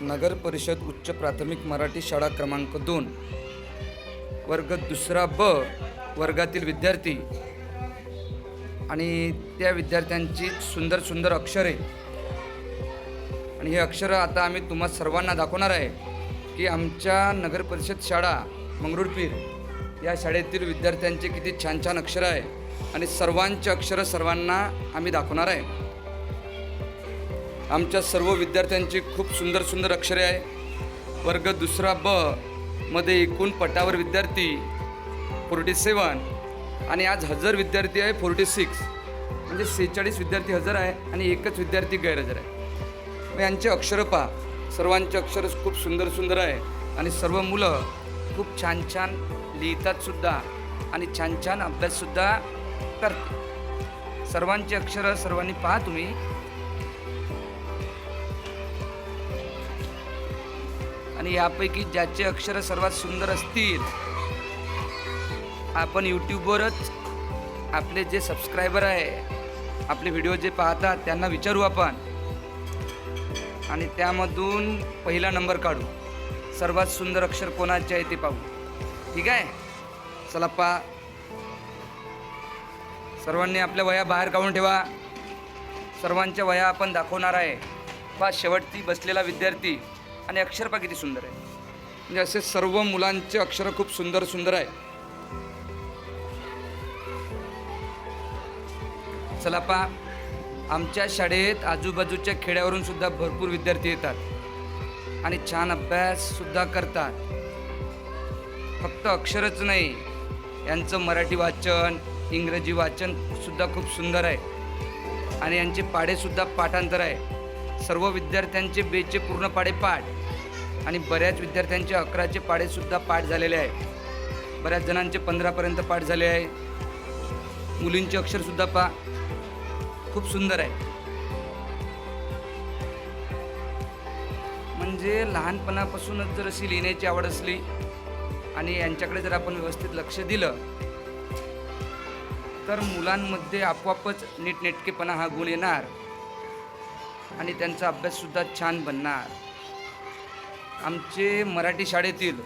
नगर परिषद उच्च प्राथमिक मराठी शाळा क्रमांक 2 वर्ग दुसरा ब वर्गातील विद्यार्थी आणि त्या विद्यार्थ्यांची सुंदर सुंदर अक्षरे आणि हे अक्षरं आता आम्ही तुम्हा सर्वांना दाखवणार आहे की आमच्या नगर परिषद शाळा मंगरुळपीर या शाळेतील विद्यार्थ्यांचे किती छान छान अक्षरं आहे आणि सर्वांचे अक्षरं सर्वांना आम्ही दाखवणार आहे। आमच्या सर्व विद्यार्थ्यांची खूप सुंदर सुंदर अक्षरे आहे। वर्ग दुसरा ब मध्ये एकूण पटावर विद्यार्थी 47 आणि आज हजर विद्यार्थी आहे 46, म्हणजे 46 विद्यार्थी हजर आहे आणि एकच विद्यार्थी गैरहजर आहे। मग यांचे अक्षरं पहा, सर्वांचे अक्षर खूप सुंदर सुंदर आहे आणि सर्व मुलं खूप छान छान लिहितात सुद्धा आणि छान छान अभ्याससुद्धा करतात। सर्वांची अक्षरं सर्वांनी पहा तुम्ही। आणि यापैकी ज्याचे अक्षर सर्वात सुंदर असतील आपण यूट्यूबवरच आपले जे सबस्क्रायबर आहे, आपले व्हिडिओ जे पाहतात त्यांना विचारू आपण आणि त्यामधून पहिला नंबर काढू। सर्वात सुंदर अक्षर कोणाचे आहे ते पाहू। ठीक आहे, चला पहा। सर्वांनी आपल्या वह्या बाहेर काढून ठेवा। सर्वांच्या वह्या आपण दाखवणार आहे। पहा, शेवटची बसलेला विद्यार्थी आणि अक्षर पहा किती सुंदर आहे। म्हणजे असे सर्व मुलांचे अक्षर खूप सुंदर सुंदर आहे। चला पहा, आमच्या शाळेत आजूबाजूच्या खेड्यावरून सुद्धा भरपूर विद्यार्थी येतात आणि छान अभ्यास सुद्धा करतात। फक्त अक्षरच नाही, यांचं मराठी वाचन, इंग्रजी वाचन सुद्धा खूप सुंदर आहे आणि यांचे पाढे सुद्धा पाठांतर आहे। सर्व विद्यार्थ्यांचे बेचे पूर्ण पाढे पाठ आणि बऱ्याच विद्यार्थ्यांचे 11चे पाढे सुद्धा पाठ झालेले आहे। बऱ्याच जणांचे 15पर्यंत पाठ झाले आहे। मुलींचे अक्षर सुद्धा पहा, खूप सुंदर आहे। म्हणजे लहानपणापासूनच जर अशी लिहिण्याची आवड असली आणि यांच्याकडे जर आपण व्यवस्थित लक्ष दिलं तर मुलांमध्ये आपोआपच नीटनेटकेपणा हा गुण येणार आणि त्यांचा अभ्याससुद्धा छान बनणार। आमचे मराठी शाळेतील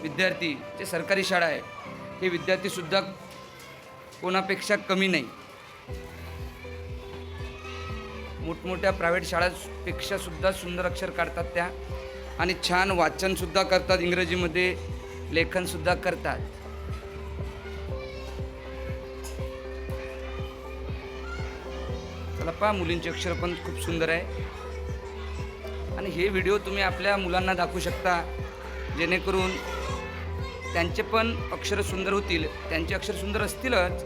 विद्यार्थी, जे सरकारी शाळा आहे, हे विद्यार्थीसुद्धा कोणापेक्षा कमी नाही। मोठमोठ्या प्रायव्हेट शाळांपेक्षा सुद्धा सुंदर अक्षर काढतात त्या आणि छान वाचनसुद्धा करतात, इंग्रजीमध्ये लेखनसुद्धा करतात। चला पहा, मुलींचे अक्षर पण खूप सुंदर आहे आणि हे व्हिडिओ तुम्ही आपल्या मुलांना दाखवू शकता जेणेकरून त्यांचे पण अक्षर सुंदर होतील। त्यांचे अक्षर सुंदर असतीलच,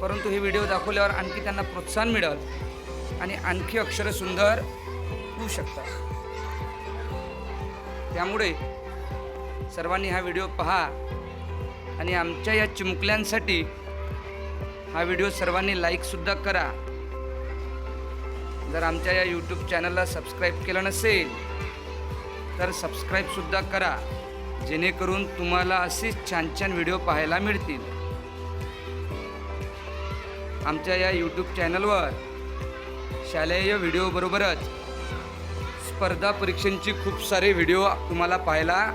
परंतु हे व्हिडिओ दाखवल्यावर आणखी त्यांना प्रोत्साहन मिळेल आणि आणखी अक्षर सुंदर होऊ शकतात। त्यामुळे सर्वांनी हा व्हिडिओ पहा आणि आमच्या या चिमुकल्यांसाठी हा व्हिडिओ सर्वांनी लाईकसुद्धा करा। जर आमच्या या यूट्यूब चॅनलला सबस्क्राईब केलं नसेल तर सबस्क्राईबसुद्धा करा, जेणेकरून तुम्हाला असेच छान छान व्हिडिओ पाहायला मिळतील। आमच्या या यूट्यूब चॅनलवर शालेय व्हिडिओबरोबरच स्पर्धा परीक्षांची खूप सारे व्हिडिओ तुम्हाला पाहायला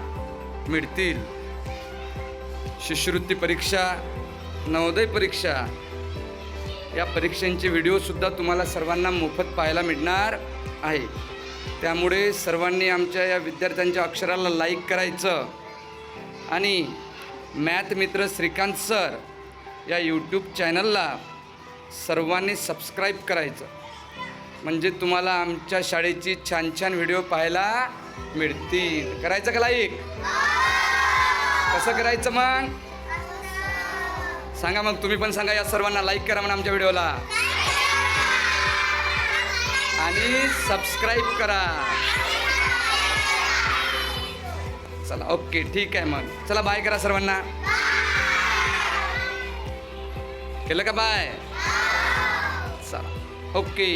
मिळतील। शिष्यवृत्ती परीक्षा, नवोदय परीक्षा या परीक्षांचे व्हिडिओसुद्धा तुम्हाला सर्वांना मोफत पाहायला मिळणार आहे। त्यामुळे सर्वांनी आमच्या या विद्यार्थ्यांच्या अक्षराला लाईक करायचं आणि मॅथ मित्र श्रीकांत सर या यूट्यूब चॅनलला सर्वांनी सबस्क्राईब करायचं, म्हणजे तुम्हाला आमच्या शाळेची छान छान व्हिडिओ पाहायला मिळतील। करायचं का लाईक? कसं करायचं मग सांगा, मग तुम्ही पण सांगा या सर्वांना लाईक करा म्हणा आमच्या व्हिडिओला आणि सबस्क्राईब करा। चला, ओके, ठीक आहे, मग चला बाय करा सर्वांना। केलं का बाय? चला, ओके।